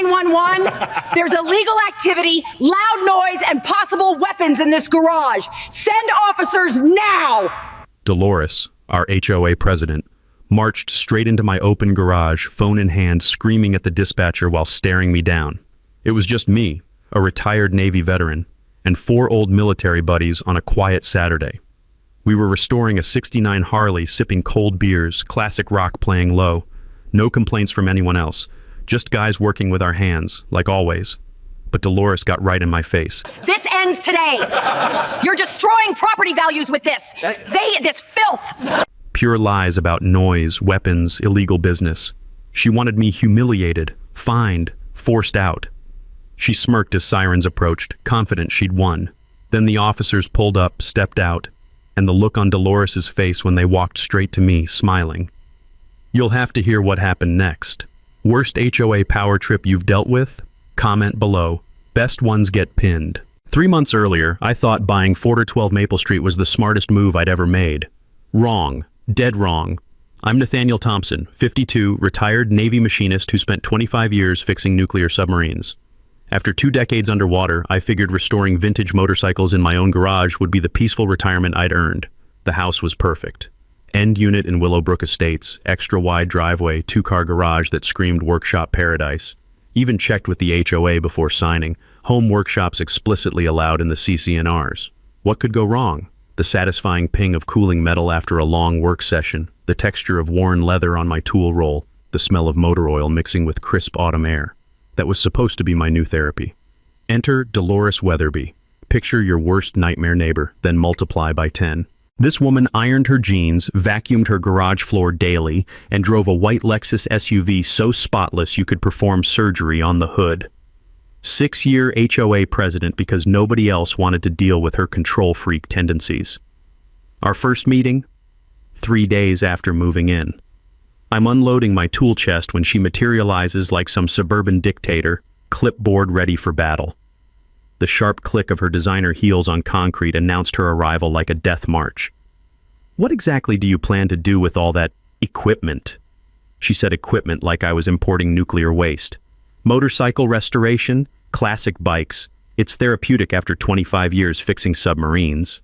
911? There's illegal activity, loud noise, and possible weapons in this garage. Send officers now! Dolores, our HOA president, marched straight into my open garage, phone in hand, screaming at the dispatcher while staring me down. It was just me, a retired Navy veteran, and 4 old military buddies on a quiet Saturday. We were restoring a '69 Harley, sipping cold beers, classic rock playing low. No complaints from anyone else, just guys working with our hands, like always. But Dolores got right in my face. This ends today. You're destroying property values with this. This filth. Pure lies about noise, weapons, illegal business. She wanted me humiliated, fined, forced out. She smirked as sirens approached, confident she'd won. Then the officers pulled up, stepped out, and the look on Dolores's face when they walked straight to me, smiling. You'll have to hear what happened next. Worst HOA power trip you've dealt with? Comment below. Best ones get pinned. 3 months earlier, I thought buying 412 Maple Street was the smartest move I'd ever made. Wrong. Dead wrong. I'm Nathaniel Thompson, 52, retired Navy machinist who spent 25 years fixing nuclear submarines. After 2 decades underwater, I figured restoring vintage motorcycles in my own garage would be the peaceful retirement I'd earned. The house was perfect. End unit in Willowbrook Estates, extra wide driveway, 2-car garage that screamed workshop paradise. Even checked with the HOA before signing. Home workshops explicitly allowed in the CC&Rs. What could go wrong? The satisfying ping of cooling metal after a long work session, the texture of worn leather on my tool roll, the smell of motor oil mixing with crisp autumn air. That was supposed to be my new therapy. Enter Dolores Weatherby. Picture your worst nightmare neighbor, then multiply by 10. This woman ironed her jeans, vacuumed her garage floor daily, and drove a white Lexus SUV so spotless you could perform surgery on the hood. 6-year HOA president because nobody else wanted to deal with her control freak tendencies. Our first meeting? 3 days after moving in. I'm unloading my tool chest when she materializes like some suburban dictator, clipboard ready for battle. The sharp click of her designer heels on concrete announced her arrival like a death march. What exactly do you plan to do with all that equipment? She said equipment like I was importing nuclear waste. Motorcycle restoration, classic bikes. It's therapeutic after 25 years fixing submarines.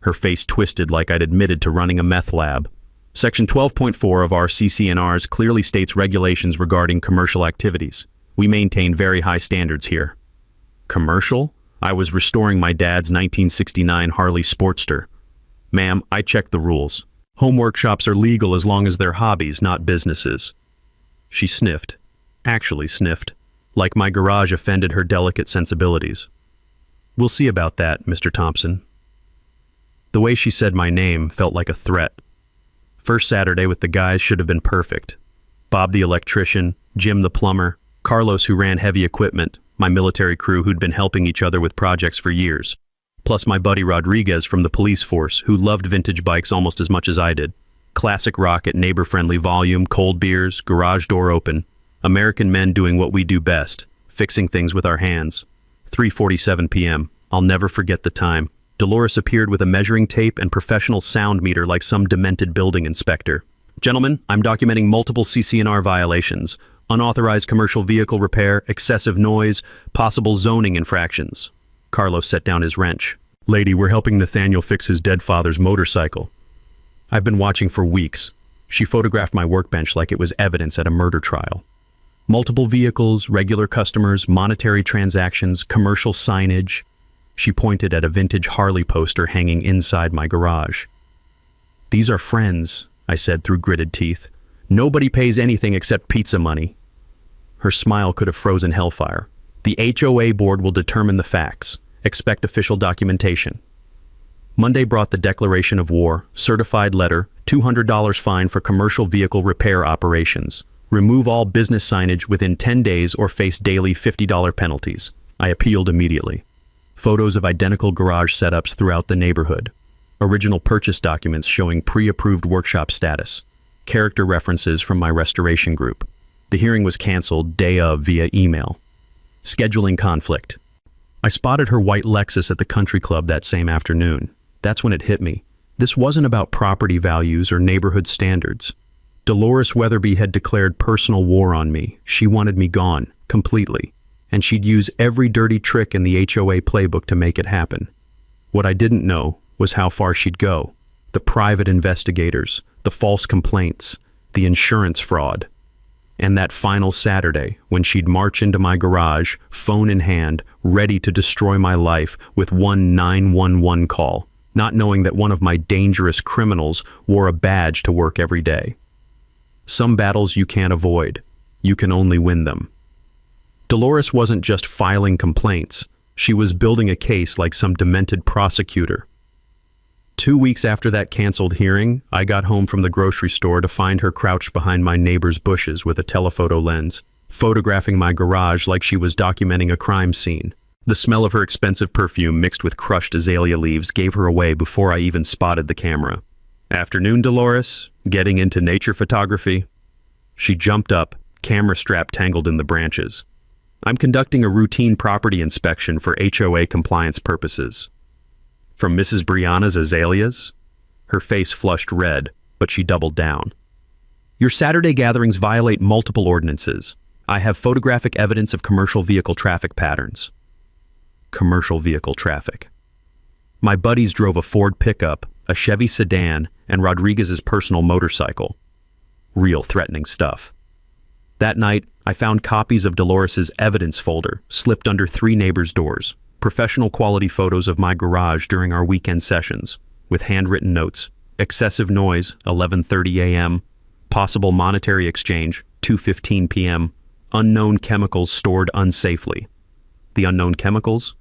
Her face twisted like I'd admitted to running a meth lab. Section 12.4 of our CC&Rs clearly states regulations regarding commercial activities. We maintain very high standards here. Commercial? I was restoring my dad's 1969 Harley Sportster. Ma'am, I checked the rules. Home workshops are legal as long as they're hobbies, not businesses. She sniffed. Actually sniffed. Like my garage offended her delicate sensibilities. We'll see about that, Mr. Thompson. The way she said my name felt like a threat. First Saturday with the guys should have been perfect. Bob the electrician, Jim the plumber, Carlos who ran heavy equipment, my military crew who'd been helping each other with projects for years, plus my buddy Rodriguez from the police force who loved vintage bikes almost as much as I did. Classic rock at neighbor-friendly volume, cold beers, garage door open. American men doing what we do best, fixing things with our hands. 3:47 p.m. I'll never forget the time. Dolores appeared with a measuring tape and professional sound meter like some demented building inspector. Gentlemen, I'm documenting multiple CC&R violations. Unauthorized commercial vehicle repair, excessive noise, possible zoning infractions. Carlos set down his wrench. Lady, we're helping Nathaniel fix his dead father's motorcycle. I've been watching for weeks. She photographed my workbench like it was evidence at a murder trial. Multiple vehicles, regular customers, monetary transactions, commercial signage. She pointed at a vintage Harley poster hanging inside my garage. These are friends, I said through gritted teeth. Nobody pays anything except pizza money. Her smile could have frozen hellfire. The HOA board will determine the facts. Expect official documentation. Monday brought the declaration of war, certified letter, $200 fine for commercial vehicle repair operations. Remove all business signage within 10 days or face daily $50 penalties. I appealed immediately. Photos of identical garage setups throughout the neighborhood. Original purchase documents showing pre-approved workshop status. Character references from my restoration group. The hearing was canceled day of via email. Scheduling conflict. I spotted her white Lexus at the country club that same afternoon. That's when it hit me. This wasn't about property values or neighborhood standards. Dolores Weatherby had declared personal war on me. She wanted me gone, completely, and she'd use every dirty trick in the HOA playbook to make it happen. What I didn't know was how far she'd go. The private investigators, the false complaints, the insurance fraud. And that final Saturday, when she'd march into my garage, phone in hand, ready to destroy my life with one 911 call, not knowing that one of my dangerous criminals wore a badge to work every day. Some battles you can't avoid. You can only win them. Dolores wasn't just filing complaints. She was building a case like some demented prosecutor. 2 weeks after that canceled hearing, I got home from the grocery store to find her crouched behind my neighbor's bushes with a telephoto lens, photographing my garage like she was documenting a crime scene. The smell of her expensive perfume mixed with crushed azalea leaves gave her away before I even spotted the camera. "Afternoon, Dolores. Getting into nature photography?" She jumped up, camera strap tangled in the branches. "I'm conducting a routine property inspection for HOA compliance purposes." "From Mrs. Brianna's azaleas?" Her face flushed red, but she doubled down. "Your Saturday gatherings violate multiple ordinances. I have photographic evidence of commercial vehicle traffic patterns." Commercial vehicle traffic. My buddies drove a Ford pickup, a Chevy sedan, and Rodriguez's personal motorcycle. Real threatening stuff. That night, I found copies of Dolores's evidence folder slipped under 3 neighbors' doors, professional quality photos of my garage during our weekend sessions, with handwritten notes, excessive noise, 11:30 a.m., possible monetary exchange, 2:15 p.m., unknown chemicals stored unsafely. The unknown chemicals?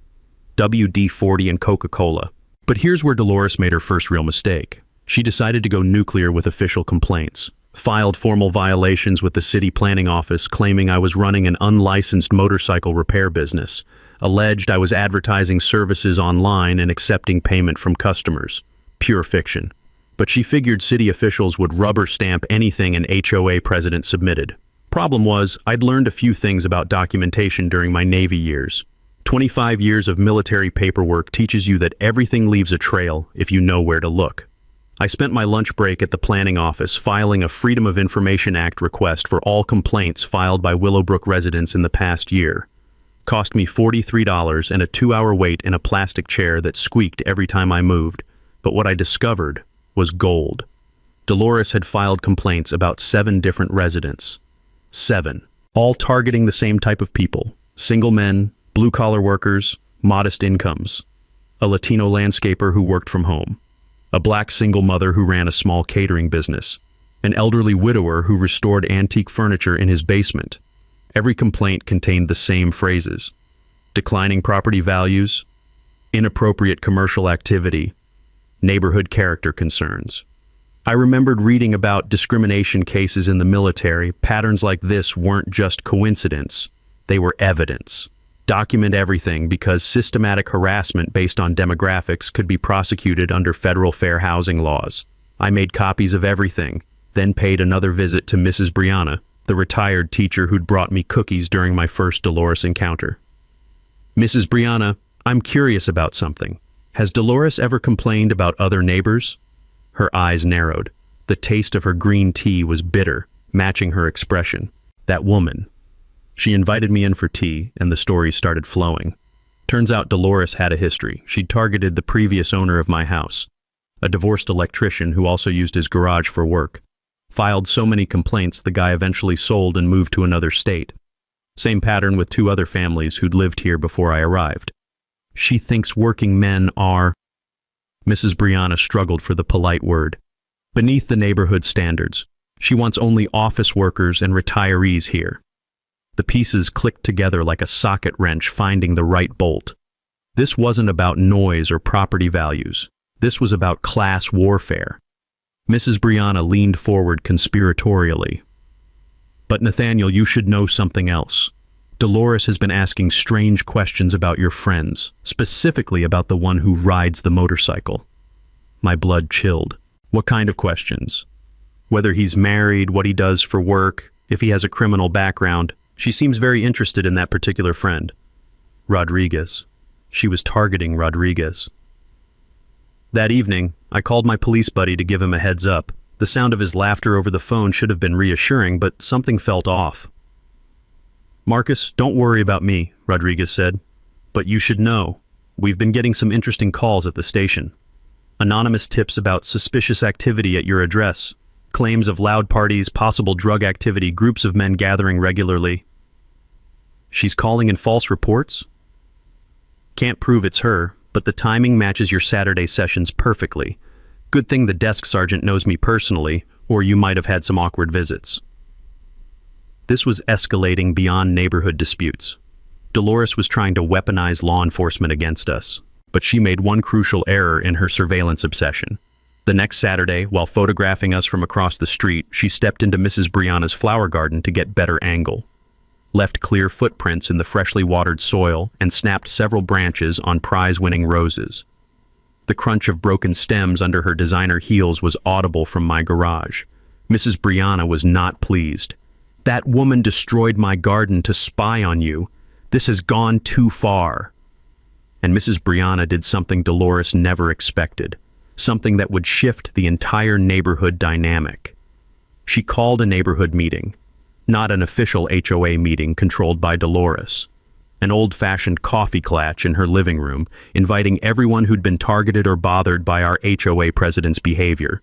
WD-40 and Coca-Cola. But here's where Dolores made her first real mistake. She decided to go nuclear with official complaints. Filed formal violations with the city planning office claiming I was running an unlicensed motorcycle repair business. Alleged I was advertising services online and accepting payment from customers. Pure fiction. But she figured city officials would rubber stamp anything an HOA president submitted. Problem was, I'd learned a few things about documentation during my Navy years. 25 years of military paperwork teaches you that everything leaves a trail if you know where to look. I spent my lunch break at the planning office filing a Freedom of Information Act request for all complaints filed by Willowbrook residents in the past year. Cost me $43 and a 2-hour wait in a plastic chair that squeaked every time I moved. But what I discovered was gold. Dolores had filed complaints about 7 different residents. 7. All targeting the same type of people. Single men, blue-collar workers, modest incomes. A Latino landscaper who worked from home. A black single mother who ran a small catering business. An elderly widower who restored antique furniture in his basement. Every complaint contained the same phrases. Declining property values, inappropriate commercial activity, neighborhood character concerns. I remembered reading about discrimination cases in the military. Patterns like this weren't just coincidence, they were evidence. Document everything because systematic harassment based on demographics could be prosecuted under federal fair housing laws. I made copies of everything, then paid another visit to Mrs. Brianna, the retired teacher who'd brought me cookies during my first Dolores encounter. "Mrs. Brianna, I'm curious about something. Has Dolores ever complained about other neighbors?" Her eyes narrowed. The taste of her green tea was bitter, matching her expression. That woman. She invited me in for tea, and the stories started flowing. Turns out Dolores had a history. She'd targeted the previous owner of my house, a divorced electrician who also used his garage for work. Filed so many complaints, the guy eventually sold and moved to another state. Same pattern with 2 other families who'd lived here before I arrived. She thinks working men are... Mrs. Brianna struggled for the polite word. Beneath the neighborhood standards. She wants only office workers and retirees here. The pieces clicked together like a socket wrench finding the right bolt. This wasn't about noise or property values. This was about class warfare. Mrs. Brianna leaned forward conspiratorially. "But Nathaniel, you should know something else. Dolores has been asking strange questions about your friends, specifically about the one who rides the motorcycle." My blood chilled. "What kind of questions?" "Whether he's married, what he does for work, if he has a criminal background. She seems very interested in that particular friend." Rodriguez. She was targeting Rodriguez. That evening, I called my police buddy to give him a heads up. The sound of his laughter over the phone should have been reassuring, but something felt off. Marcus, don't worry about me, Rodriguez said. But you should know, we've been getting some interesting calls at the station. Anonymous tips about suspicious activity at your address, claims of loud parties, possible drug activity, groups of men gathering regularly. She's calling in false reports? Can't prove it's her, but the timing matches your Saturday sessions perfectly. Good thing the desk sergeant knows me personally, or you might have had some awkward visits. This was escalating beyond neighborhood disputes. Dolores was trying to weaponize law enforcement against us, but she made one crucial error in her surveillance obsession. The next Saturday, while photographing us from across the street, she stepped into Mrs. Brianna's flower garden to get better angle, left clear footprints in the freshly watered soil, and snapped several branches on prize-winning roses. The crunch of broken stems under her designer heels was audible from my garage. Mrs. Brianna was not pleased. That woman destroyed my garden to spy on you. This has gone too far. And Mrs. Brianna did something Dolores never expected, something that would shift the entire neighborhood dynamic. She called a neighborhood meeting, not an official HOA meeting controlled by Dolores. An old-fashioned coffee klatch in her living room, inviting everyone who'd been targeted or bothered by our HOA president's behavior.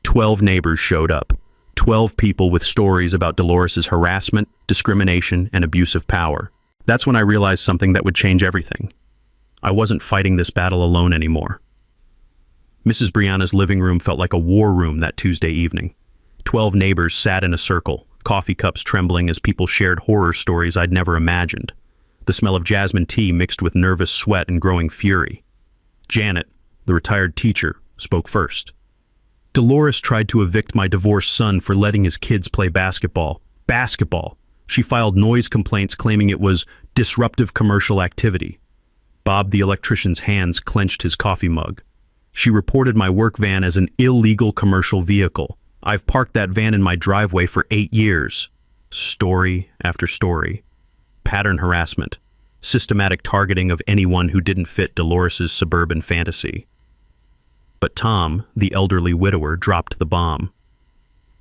12 neighbors showed up. 12 people with stories about Dolores's harassment, discrimination, and abuse of power. That's when I realized something that would change everything. I wasn't fighting this battle alone anymore. Mrs. Brianna's living room felt like a war room that Tuesday evening. 12 neighbors sat in a circle, coffee cups trembling as people shared horror stories I'd never imagined. The smell of jasmine tea mixed with nervous sweat and growing fury. Janet, the retired teacher, spoke first. Dolores tried to evict my divorced son for letting his kids play basketball. Basketball! She filed noise complaints claiming it was disruptive commercial activity. Bob the electrician's hands clenched his coffee mug. She reported my work van as an illegal commercial vehicle. I've parked that van in my driveway for 8 years. Story after story. Pattern harassment. Systematic targeting of anyone who didn't fit Dolores's suburban fantasy. But Tom, the elderly widower, dropped the bomb.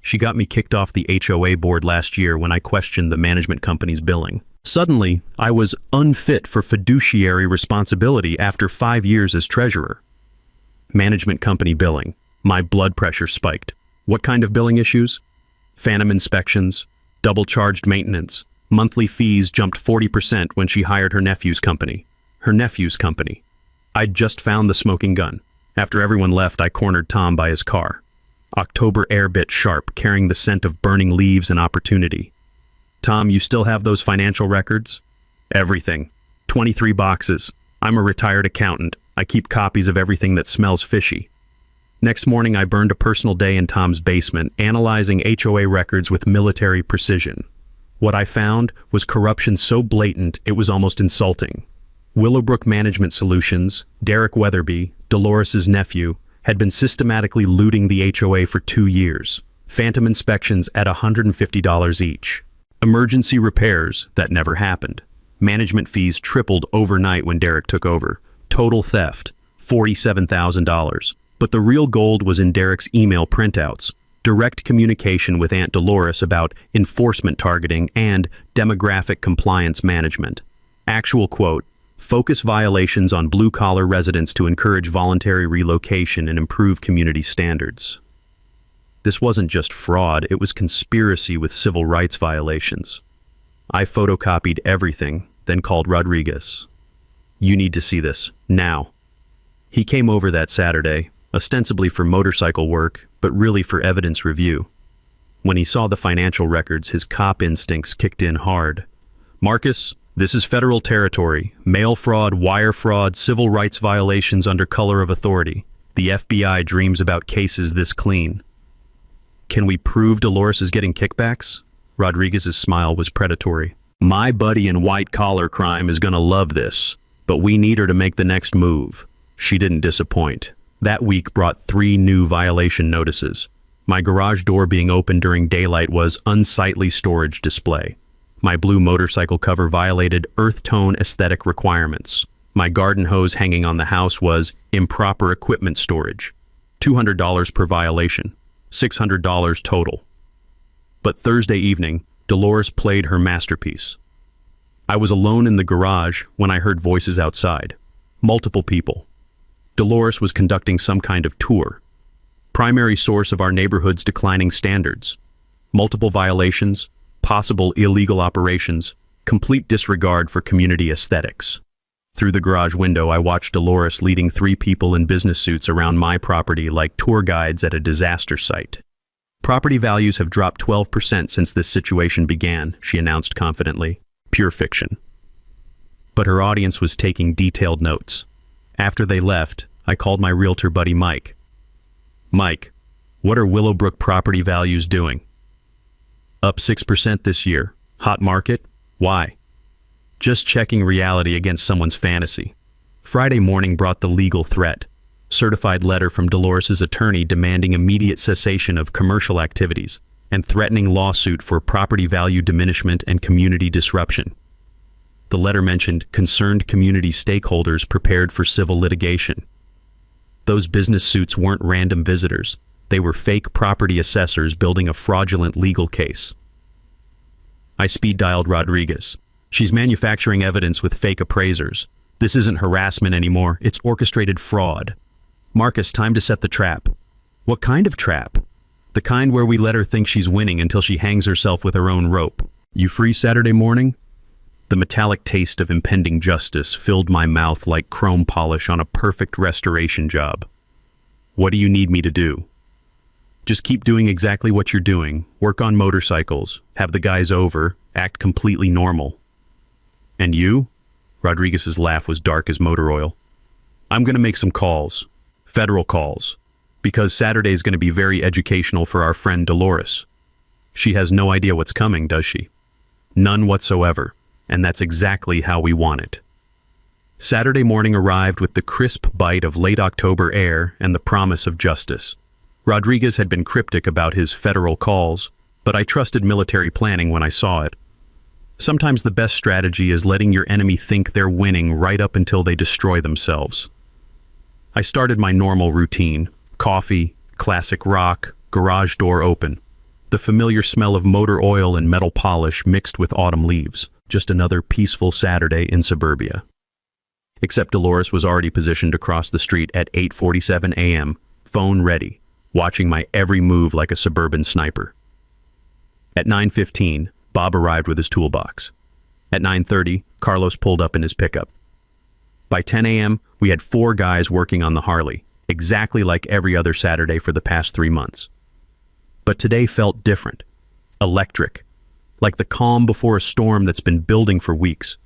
She got me kicked off the HOA board last year when I questioned the management company's billing. Suddenly, I was unfit for fiduciary responsibility after 5 years as treasurer. Management company billing. My blood pressure spiked. What kind of billing issues? Phantom inspections, double-charged maintenance. Monthly fees jumped 40% when she hired her nephew's company. Her nephew's company. I'd just found the smoking gun. After everyone left, I cornered Tom by his car. October air bit sharp, carrying the scent of burning leaves and opportunity. Tom, you still have those financial records? Everything. 23 boxes. I'm a retired accountant. I keep copies of everything that smells fishy. Next morning, I burned a personal day in Tom's basement, analyzing HOA records with military precision. What I found was corruption so blatant it was almost insulting. Willowbrook Management Solutions, Derek Weatherby, Dolores's nephew, had been systematically looting the HOA for 2 years. Phantom inspections at $150 each. Emergency repairs that never happened. Management fees tripled overnight when Derek took over. Total theft, $47,000. But the real gold was in Derek's email printouts. Direct communication with Aunt Dolores about enforcement targeting and demographic compliance management. Actual quote, focus violations on blue-collar residents to encourage voluntary relocation and improve community standards. This wasn't just fraud, it was conspiracy with civil rights violations. I photocopied everything, then called Rodriguez. You need to see this, now. He came over that Saturday, ostensibly for motorcycle work, but really for evidence review. When he saw the financial records, his cop instincts kicked in hard. Marcus, this is federal territory. Mail fraud, wire fraud, civil rights violations under color of authority. The FBI dreams about cases this clean. Can we prove Dolores is getting kickbacks? Rodriguez's smile was predatory. My buddy in white-collar crime is gonna love this, but we need her to make the next move. She didn't disappoint. That week brought 3 new violation notices. My garage door being open during daylight was unsightly storage display. My blue motorcycle cover violated earth tone aesthetic requirements. My garden hose hanging on the house was improper equipment storage. $200 per violation. $600 total. But Thursday evening, Dolores played her masterpiece. I was alone in the garage when I heard voices outside. Multiple people. Dolores was conducting some kind of tour. Primary source of our neighborhood's declining standards. Multiple violations, possible illegal operations, complete disregard for community aesthetics. Through the garage window, I watched Dolores leading 3 people in business suits around my property like tour guides at a disaster site. Property values have dropped 12% since this situation began, she announced confidently. Pure fiction. But her audience was taking detailed notes. After they left, I called my realtor buddy Mike. Mike, what are Willowbrook property values doing? Up 6% this year. Hot market? Why? Just checking reality against someone's fantasy. Friday morning brought the legal threat. Certified letter from Dolores's attorney demanding immediate cessation of commercial activities and threatening lawsuit for property value diminishment and community disruption. The letter mentioned concerned community stakeholders prepared for civil litigation. Those business suits weren't random visitors. They were fake property assessors building a fraudulent legal case. I speed-dialed Rodriguez. She's manufacturing evidence with fake appraisers. This isn't harassment anymore, it's orchestrated fraud. Marcus, time to set the trap. What kind of trap? The kind where we let her think she's winning until she hangs herself with her own rope. You free Saturday morning? The metallic taste of impending justice filled my mouth like chrome polish on a perfect restoration job. What do you need me to do? Just keep doing exactly what you're doing. Work on motorcycles, have the guys over, act completely normal. And you? Rodriguez's laugh was dark as motor oil. I'm going to make some calls. Federal calls. Because Saturday's going to be very educational for our friend Dolores. She has no idea what's coming, does she? None whatsoever. And that's exactly how we want it. Saturday morning arrived with the crisp bite of late October air and the promise of justice. Rodriguez had been cryptic about his federal calls, but I trusted military planning when I saw it. Sometimes the best strategy is letting your enemy think they're winning right up until they destroy themselves. I started my normal routine. Coffee, classic rock, garage door open. The familiar smell of motor oil and metal polish mixed with autumn leaves. Just another peaceful Saturday in suburbia. Except Dolores was already positioned across the street at 8:47 a.m., phone ready, watching my every move like a suburban sniper. At 9:15, Bob arrived with his toolbox. At 9:30, Carlos pulled up in his pickup. By 10 a.m., we had 4 guys working on the Harley, exactly like every other Saturday for the past 3 months. But today felt different. Electric. Like the calm before a storm that's been building for weeks.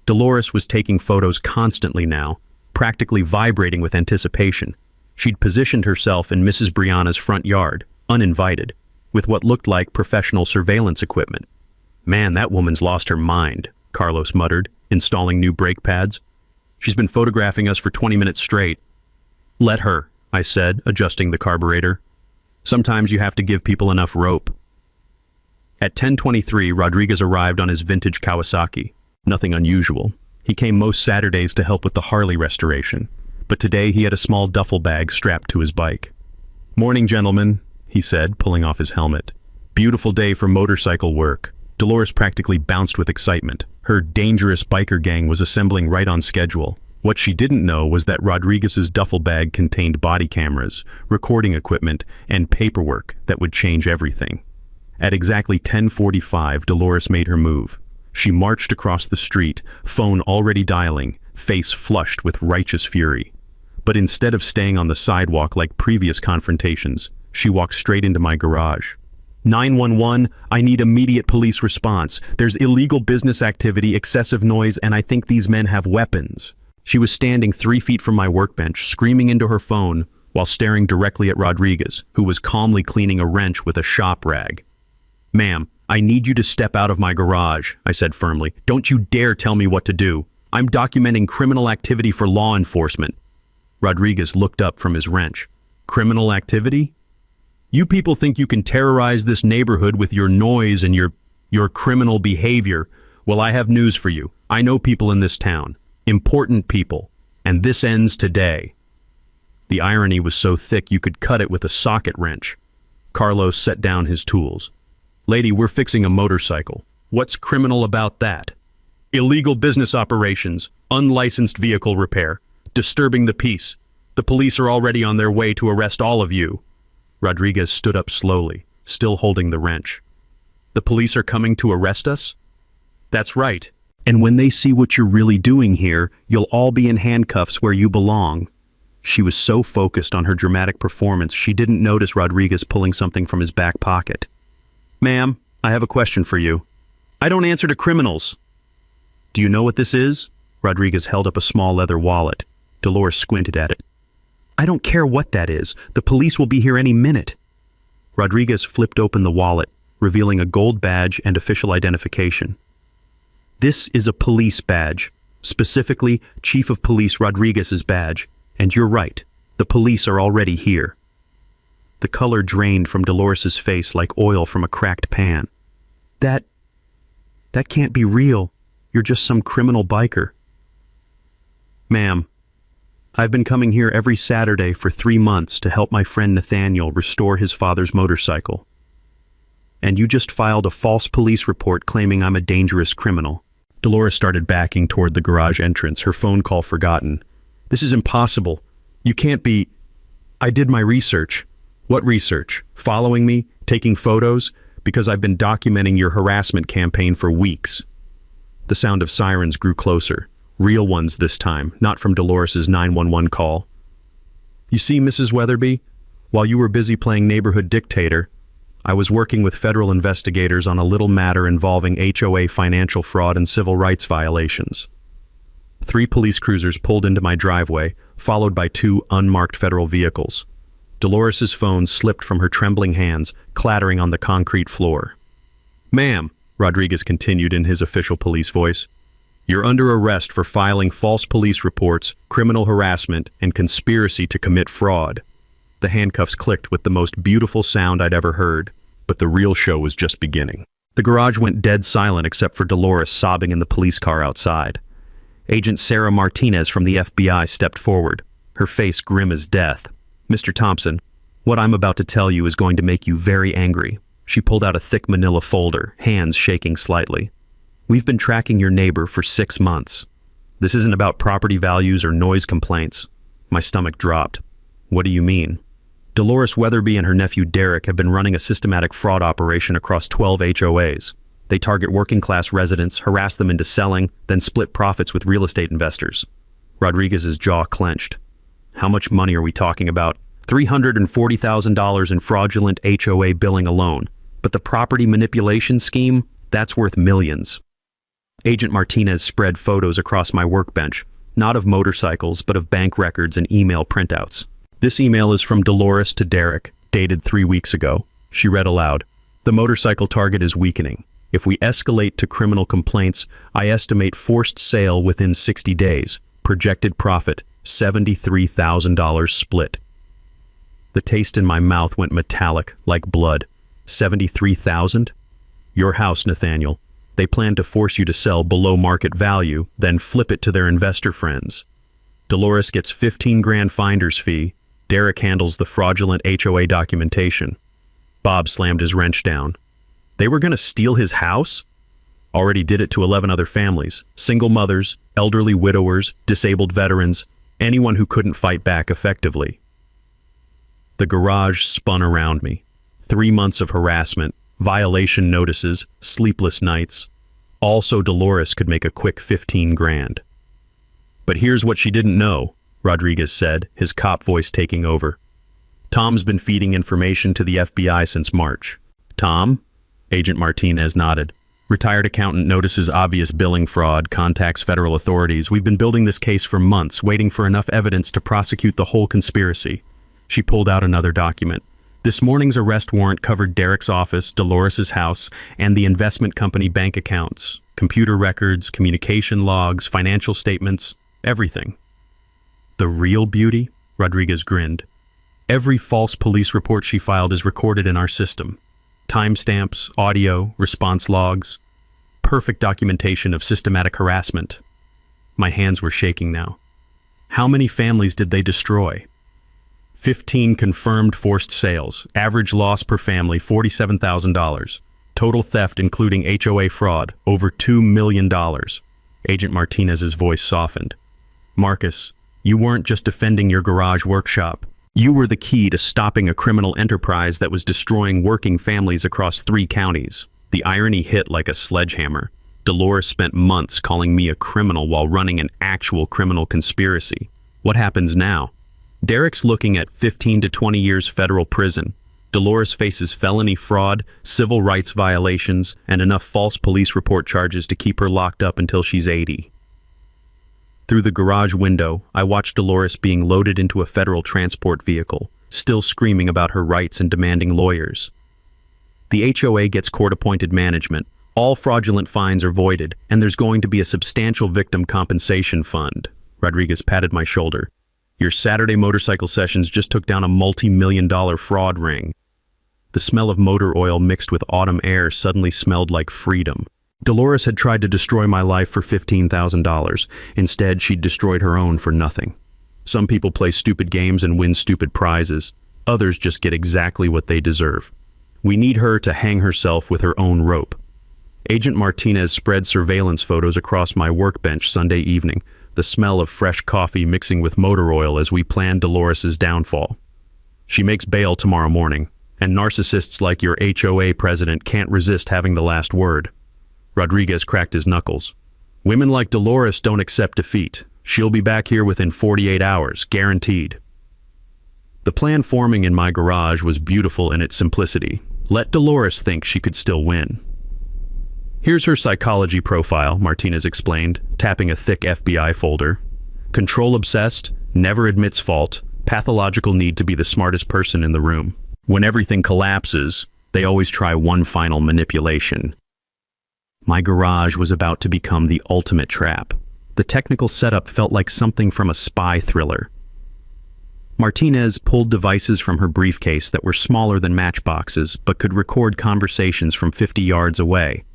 Dolores was taking photos constantly now, practically vibrating with anticipation. She'd positioned herself in Mrs. Brianna's front yard, uninvited, with what looked like professional surveillance equipment. Man, that woman's lost her mind, Carlos muttered, installing new brake pads. She's been photographing us for 20 minutes straight. Let her, I said, adjusting the carburetor. Sometimes you have to give people enough rope. At 10:23, Rodriguez arrived on his vintage Kawasaki. Nothing unusual. He came most Saturdays to help with the Harley restoration, but today he had a small duffel bag strapped to his bike. Morning, gentlemen, he said, pulling off his helmet. Beautiful day for motorcycle work. Dolores practically bounced with excitement. Her dangerous biker gang was assembling right on schedule. What she didn't know was that Rodriguez's duffel bag contained body cameras, recording equipment, and paperwork that would change everything. At exactly 10:45, Dolores made her move. She marched across the street, phone already dialing, face flushed with righteous fury. But instead of staying on the sidewalk like previous confrontations, she walked straight into my garage. 911, I need immediate police response. There's illegal business activity, excessive noise, and I think these men have weapons. She was standing 3 feet from my workbench, screaming into her phone, while staring directly at Rodriguez, who was calmly cleaning a wrench with a shop rag. Ma'am, I need you to step out of my garage, I said firmly. Don't you dare tell me what to do. I'm documenting criminal activity for law enforcement. Rodriguez looked up from his wrench. Criminal activity? You people think you can terrorize this neighborhood with your noise and your criminal behavior. Well, I have news for you. I know people in this town. Important people. And this ends today. The irony was so thick you could cut it with a socket wrench. Carlos set down his tools. Lady, we're fixing a motorcycle. What's criminal about that? Illegal business operations, unlicensed vehicle repair, disturbing the peace. The police are already on their way to arrest all of you." Rodriguez stood up slowly, still holding the wrench. "The police are coming to arrest us?" "That's right. And when they see what you're really doing here, you'll all be in handcuffs where you belong." She was so focused on her dramatic performance, she didn't notice Rodriguez pulling something from his back pocket. "Ma'am, I have a question for you. I don't answer to criminals." "Do you know what this is?" Rodriguez held up a small leather wallet. Dolores squinted at it. "I don't care what that is. The police will be here any minute." Rodriguez flipped open the wallet, revealing a gold badge and official identification. "This is a police badge, specifically Chief of Police Rodriguez's badge, and you're right, the police are already here." The color drained from Dolores's face like oil from a cracked pan. That can't be real. You're just some criminal biker." "Ma'am, I've been coming here every Saturday for 3 months to help my friend Nathaniel restore his father's motorcycle. And you just filed a false police report claiming I'm a dangerous criminal." Dolores started backing toward the garage entrance, her phone call forgotten. "This is impossible. You can't be—" "I did my research." "What research? Following me? Taking photos? Because I've been documenting your harassment campaign for weeks." The sound of sirens grew closer. Real ones this time, not from Dolores's 911 call. "You see, Mrs. Weatherby, while you were busy playing neighborhood dictator, I was working with federal investigators on a little matter involving HOA financial fraud and civil rights violations." 3 police cruisers pulled into my driveway, followed by 2 unmarked federal vehicles. Dolores's phone slipped from her trembling hands, clattering on the concrete floor. "Ma'am," Rodriguez continued in his official police voice, "you're under arrest for filing false police reports, criminal harassment, and conspiracy to commit fraud." The handcuffs clicked with the most beautiful sound I'd ever heard, but the real show was just beginning. The garage went dead silent except for Dolores sobbing in the police car outside. Agent Sarah Martinez from the FBI stepped forward, her face grim as death. "Mr. Thompson, what I'm about to tell you is going to make you very angry." She pulled out a thick manila folder, hands shaking slightly. "We've been tracking your neighbor for 6 months. This isn't about property values or noise complaints." My stomach dropped. "What do you mean?" "Dolores Weatherby and her nephew Derek have been running a systematic fraud operation across 12 HOAs. They target working-class residents, harass them into selling, then split profits with real estate investors." Rodriguez's jaw clenched. "How much money are we talking about?" $340,000 in fraudulent HOA billing alone. But the property manipulation scheme, that's worth millions. Agent Martinez spread photos across my workbench, not of motorcycles, but of bank records and email printouts. "This email is from Dolores to Derek, dated 3 weeks ago." She read aloud. "The motorcycle target is weakening. If we escalate to criminal complaints, I estimate forced sale within 60 days. Projected profit, $73,000 split." The taste in my mouth went metallic, like blood. 73,000? Your house, Nathaniel. They plan to force you to sell below market value, then flip it to their investor friends. Dolores gets 15 grand finder's fee. Derek handles the fraudulent HOA documentation. Bob slammed his wrench down. They were going to steal his house? Already did it to 11 other families. Single mothers, elderly widowers, disabled veterans, anyone who couldn't fight back effectively. The garage spun around me. 3 months of harassment, violation notices, sleepless nights. All so Dolores could make a quick 15 grand. "But here's what she didn't know," Rodriguez said, his cop voice taking over. "Tom's been feeding information to the FBI since March." "Tom?" Agent Martinez nodded. "Retired accountant notices obvious billing fraud, contacts federal authorities. We've been building this case for months, waiting for enough evidence to prosecute the whole conspiracy." She pulled out another document. "This morning's arrest warrant covered Derek's office, Dolores's house, and the investment company bank accounts, computer records, communication logs, financial statements, everything." "The real beauty?" Rodriguez grinned. "Every false police report she filed is recorded in our system. Timestamps, audio, response logs. Perfect documentation of systematic harassment." My hands were shaking now. "How many families did they destroy?" 15 confirmed forced sales. Average loss per family, $47,000. Total theft including HOA fraud, over $2 million. Agent Martinez's voice softened. Marcus, you weren't just defending your garage workshop. You were the key to stopping a criminal enterprise that was destroying working families across 3 counties. The irony hit like a sledgehammer. Dolores spent months calling me a criminal while running an actual criminal conspiracy. What happens now? Derek's looking at 15 to 20 years federal prison. Dolores faces felony fraud, civil rights violations, and enough false police report charges to keep her locked up until she's 80. Through the garage window, I watched Dolores being loaded into a federal transport vehicle, still screaming about her rights and demanding lawyers. The HOA gets court-appointed management, all fraudulent fines are voided, and there's going to be a substantial victim compensation fund. Rodriguez patted my shoulder. Your Saturday motorcycle sessions just took down a multi-million-dollar fraud ring. The smell of motor oil mixed with autumn air suddenly smelled like freedom. Dolores had tried to destroy my life for $15,000. Instead, she'd destroyed her own for nothing. Some people play stupid games and win stupid prizes. Others just get exactly what they deserve. We need her to hang herself with her own rope. Agent Martinez spread surveillance photos across my workbench Sunday evening, the smell of fresh coffee mixing with motor oil as we planned Dolores's downfall. She makes bail tomorrow morning, and narcissists like your HOA president can't resist having the last word. Rodriguez cracked his knuckles. Women like Dolores don't accept defeat. She'll be back here within 48 hours, guaranteed. The plan forming in my garage was beautiful in its simplicity. Let Dolores think she could still win. Here's her psychology profile, Martinez explained, tapping a thick FBI folder. Control obsessed, never admits fault, pathological need to be the smartest person in the room. When everything collapses, they always try one final manipulation. My garage was about to become the ultimate trap. The technical setup felt like something from a spy thriller. Martinez pulled devices from her briefcase that were smaller than matchboxes but could record conversations from 50 yards away.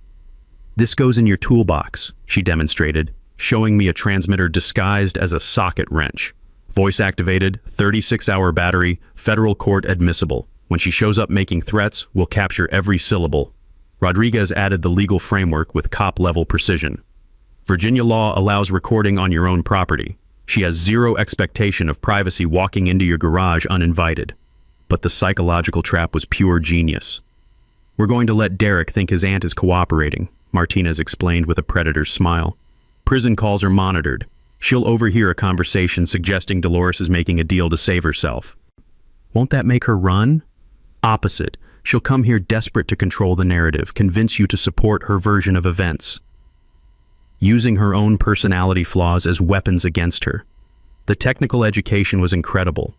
This goes in your toolbox, she demonstrated, showing me a transmitter disguised as a socket wrench. Voice activated, 36-hour battery, federal court admissible. When she shows up making threats, we'll capture every syllable. Rodriguez added the legal framework with cop-level precision. Virginia law allows recording on your own property. She has zero expectation of privacy walking into your garage uninvited. But the psychological trap was pure genius. We're going to let Derek think his aunt is cooperating, Martinez explained with a predator's smile. Prison calls are monitored. She'll overhear a conversation suggesting Dolores is making a deal to save herself. Won't that make her run? Opposite. She'll come here desperate to control the narrative, convince you to support her version of events, using her own personality flaws as weapons against her. The technical education was incredible.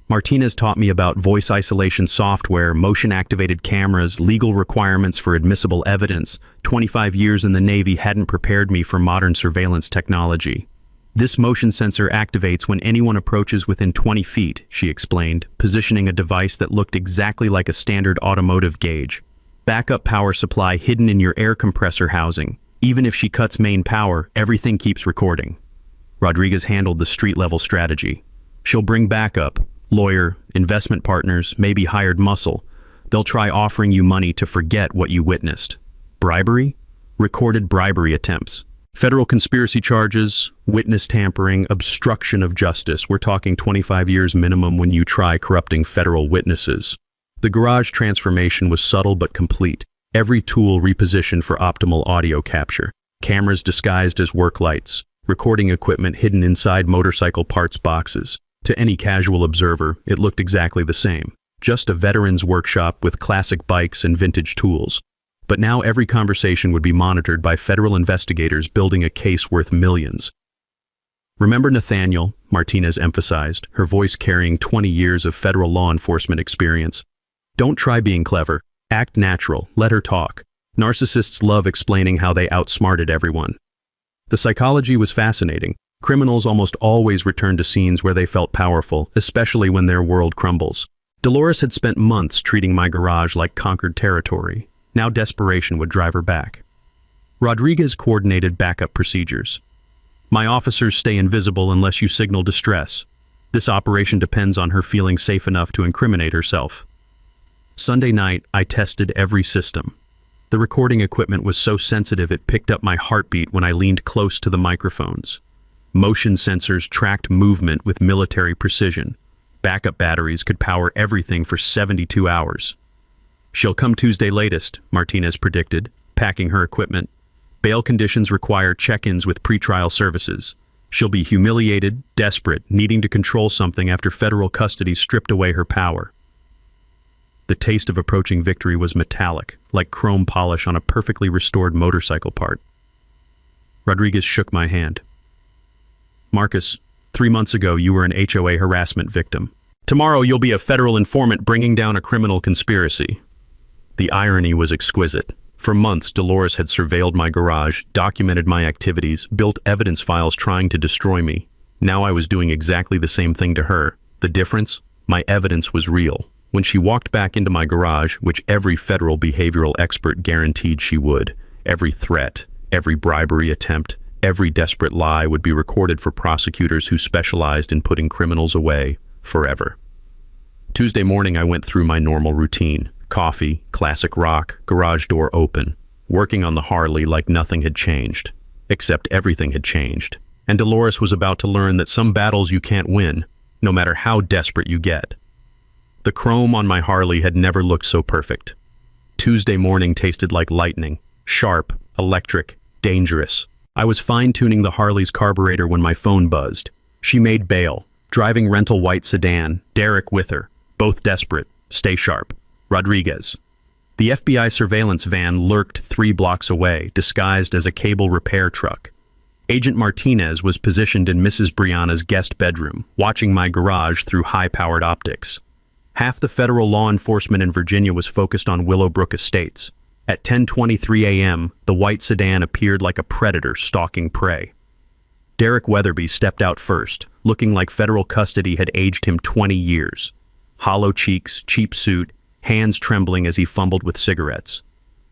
Martinez taught me about voice isolation software, motion-activated cameras, legal requirements for admissible evidence. 25 years in the Navy hadn't prepared me for modern surveillance technology. This motion sensor activates when anyone approaches within 20 feet, she explained, positioning a device that looked exactly like a standard automotive gauge. Backup power supply hidden in your air compressor housing. Even if she cuts main power, everything keeps recording. Rodriguez handled the street-level strategy. She'll bring backup. Lawyer, investment partners, maybe hired muscle. They'll try offering you money to forget what you witnessed. Bribery? Recorded bribery attempts. Federal conspiracy charges, witness tampering, obstruction of justice. We're talking 25 years minimum when you try corrupting federal witnesses. The garage transformation was subtle but complete. Every tool repositioned for optimal audio capture. Cameras disguised as work lights. Recording equipment hidden inside motorcycle parts boxes. To any casual observer, it looked exactly the same. Just a veteran's workshop with classic bikes and vintage tools. But now every conversation would be monitored by federal investigators building a case worth millions. Remember Nathaniel, Martinez emphasized, her voice carrying 20 years of federal law enforcement experience. Don't try being clever. Act natural. Let her talk. Narcissists love explaining how they outsmarted everyone. The psychology was fascinating. Criminals almost always return to scenes where they felt powerful, especially when their world crumbles. Dolores had spent months treating my garage like conquered territory. Now desperation would drive her back. Rodriguez coordinated backup procedures. My officers stay invisible unless you signal distress. This operation depends on her feeling safe enough to incriminate herself. Sunday night, I tested every system. The recording equipment was so sensitive it picked up my heartbeat when I leaned close to the microphones. Motion sensors tracked movement with military precision. Backup batteries could power everything for 72 hours. "She'll come Tuesday latest," Martinez predicted, packing her equipment. "Bail conditions require check-ins with pretrial services. She'll be humiliated, desperate, needing to control something after federal custody stripped away her power." The taste of approaching victory was metallic, like chrome polish on a perfectly restored motorcycle part. Rodriguez shook my hand. "Marcus, 3 months ago you were an HOA harassment victim. Tomorrow you'll be a federal informant bringing down a criminal conspiracy." The irony was exquisite. For months, Dolores had surveilled my garage, documented my activities, built evidence files trying to destroy me. Now I was doing exactly the same thing to her. The difference? My evidence was real. When she walked back into my garage, which every federal behavioral expert guaranteed she would, every threat, every bribery attempt, every desperate lie would be recorded for prosecutors who specialized in putting criminals away forever. Tuesday morning, I went through my normal routine. Coffee, classic rock, garage door open, working on the Harley like nothing had changed. Except everything had changed. And Dolores was about to learn that some battles you can't win, no matter how desperate you get. The chrome on my Harley had never looked so perfect. Tuesday morning tasted like lightning, sharp, electric, dangerous. I was fine-tuning the Harley's carburetor when my phone buzzed. She made bail, driving rental white sedan, Derek with her, both desperate, stay sharp. Rodriguez. The FBI surveillance van lurked 3 blocks away, disguised as a cable repair truck. Agent Martinez was positioned in Mrs. Brianna's guest bedroom, watching my garage through high-powered optics. Half the federal law enforcement in Virginia was focused on Willowbrook Estates. At 10:23 a.m., the white sedan appeared like a predator stalking prey. Derek Weatherby stepped out first, looking like federal custody had aged him 20 years. Hollow cheeks, cheap suit, hands trembling as he fumbled with cigarettes.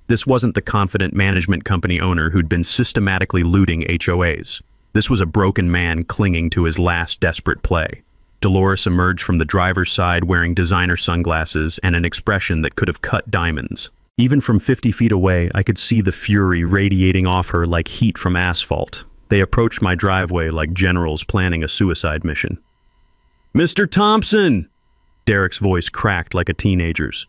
This wasn't the confident management company owner who'd been systematically looting HOAs. This was a broken man clinging to his last desperate play. Dolores emerged from the driver's side wearing designer sunglasses and an expression that could have cut diamonds. Even from 50 feet away, I could see the fury radiating off her like heat from asphalt. They approached my driveway like generals planning a suicide mission. "Mr. Thompson!" Derek's voice cracked like a teenager's.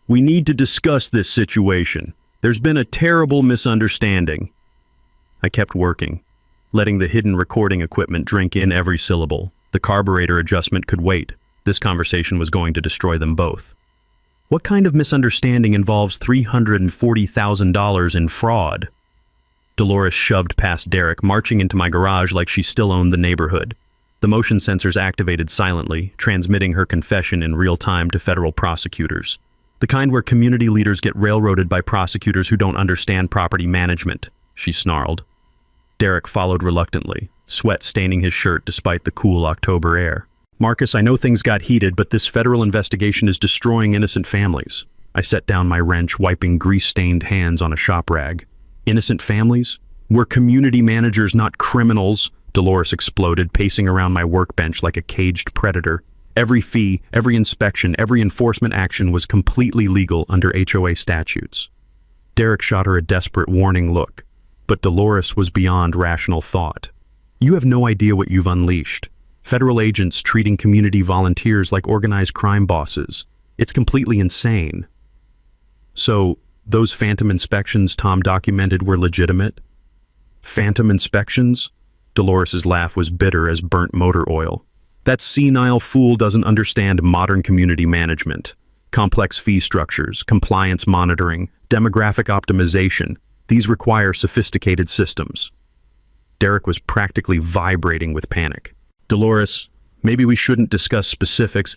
"We need to discuss this situation. There's been a terrible misunderstanding." I kept working, letting the hidden recording equipment drink in every syllable. The carburetor adjustment could wait. This conversation was going to destroy them both. What kind of misunderstanding involves $340,000 in fraud? Dolores shoved past Derek, marching into my garage like she still owned the neighborhood. The motion sensors activated silently, transmitting her confession in real time to federal prosecutors. The kind where community leaders get railroaded by prosecutors who don't understand property management, she snarled. Derek followed reluctantly, sweat staining his shirt despite the cool October air. "Marcus, I know things got heated, but this federal investigation is destroying innocent families." I set down my wrench, wiping grease-stained hands on a shop rag. "Innocent families? We're community managers, not criminals," Dolores exploded, pacing around my workbench like a caged predator. Every fee, every inspection, every enforcement action was completely legal under HOA statutes. Derek shot her a desperate warning look, but Dolores was beyond rational thought. "You have no idea what you've unleashed. Federal agents treating community volunteers like organized crime bosses. It's completely insane." "So, those phantom inspections Tom documented were legitimate?" "Phantom inspections?" Dolores's laugh was bitter as burnt motor oil. "That senile fool doesn't understand modern community management. Complex fee structures, compliance monitoring, demographic optimization. These require sophisticated systems." Derek was practically vibrating with panic. "Dolores, maybe we shouldn't discuss specifics.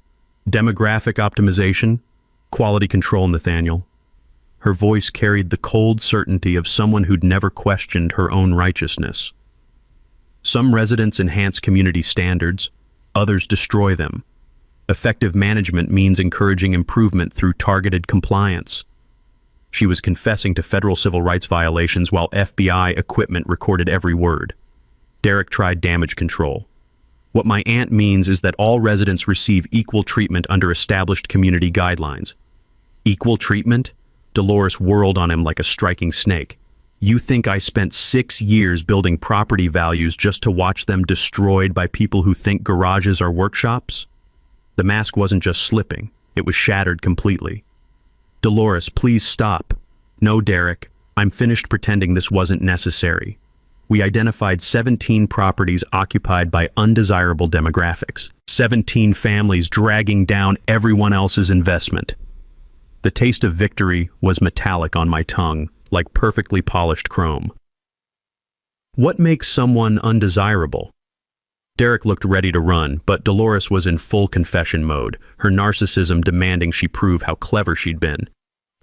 Demographic optimization? Quality control, Nathaniel." Her voice carried the cold certainty of someone who'd never questioned her own righteousness. "Some residents enhance community standards, others destroy them. Effective management means encouraging improvement through targeted compliance." She was confessing to federal civil rights violations while FBI equipment recorded every word. Derek tried damage control. "What my aunt means is that all residents receive equal treatment under established community guidelines." Equal treatment? Dolores whirled on him like a striking snake. You think I spent 6 years building property values just to watch them destroyed by people who think garages are workshops? The mask wasn't just slipping, it was shattered completely. Dolores, please stop. No, Derek, I'm finished pretending this wasn't necessary. We identified 17 properties occupied by undesirable demographics. 17 families dragging down everyone else's investment. The taste of victory was metallic on my tongue, like perfectly polished chrome. What makes someone undesirable? Derek looked ready to run, but Dolores was in full confession mode, her narcissism demanding she prove how clever she'd been.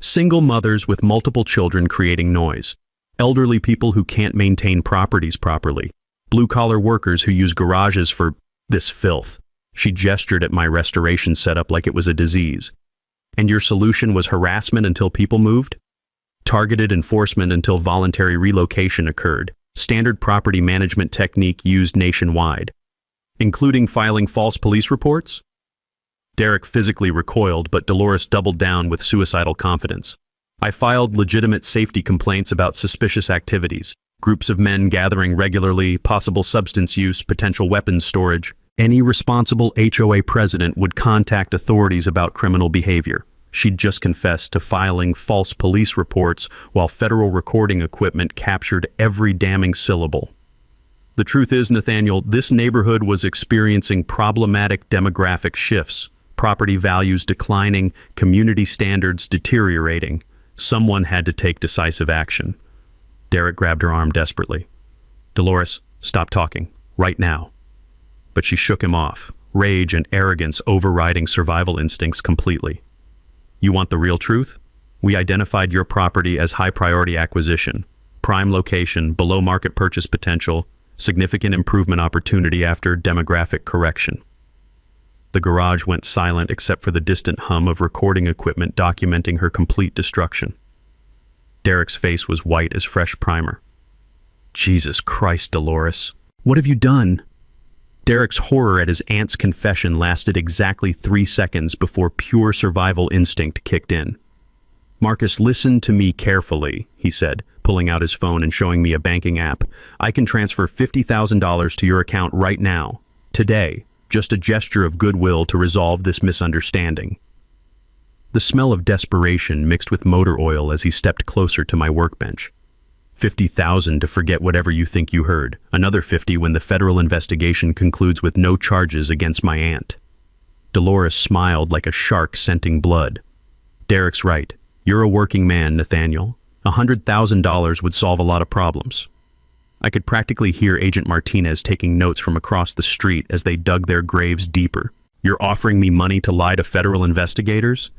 Single mothers with multiple children creating noise. Elderly people who can't maintain properties properly. Blue-collar workers who use garages for this filth. She gestured at my restoration setup like it was a disease. And your solution was harassment until people moved? Targeted enforcement until voluntary relocation occurred. Standard property management technique used nationwide. Including filing false police reports? Derek physically recoiled, but Dolores doubled down with suicidal confidence. I filed legitimate safety complaints about suspicious activities. Groups of men gathering regularly, possible substance use, potential weapons storage. Any responsible HOA president would contact authorities about criminal behavior. She'd just confessed to filing false police reports while federal recording equipment captured every damning syllable. The truth is, Nathaniel, this neighborhood was experiencing problematic demographic shifts, property values declining, community standards deteriorating. Someone had to take decisive action. Derek grabbed her arm desperately. Dolores, stop talking, right now. But she shook him off, rage and arrogance overriding survival instincts completely. You want the real truth? We identified your property as high-priority acquisition, prime location, below-market purchase potential, significant improvement opportunity after demographic correction. The garage went silent except for the distant hum of recording equipment documenting her complete destruction. Derek's face was white as fresh primer. Jesus Christ, Dolores. What have you done? Derek's horror at his aunt's confession lasted exactly 3 seconds before pure survival instinct kicked in. Marcus, listen to me carefully, he said, pulling out his phone and showing me a banking app. I can transfer $50,000 to your account right now, today, just a gesture of goodwill to resolve this misunderstanding. The smell of desperation mixed with motor oil as he stepped closer to my workbench. 50,000 to forget whatever you think you heard. Another 50 when the federal investigation concludes with no charges against my aunt. Dolores smiled like a shark scenting blood. Derek's right. You're a working man, Nathaniel. $100,000 would solve a lot of problems. I could practically hear Agent Martinez taking notes from across the street as they dug their graves deeper. You're offering me money to lie to federal investigators?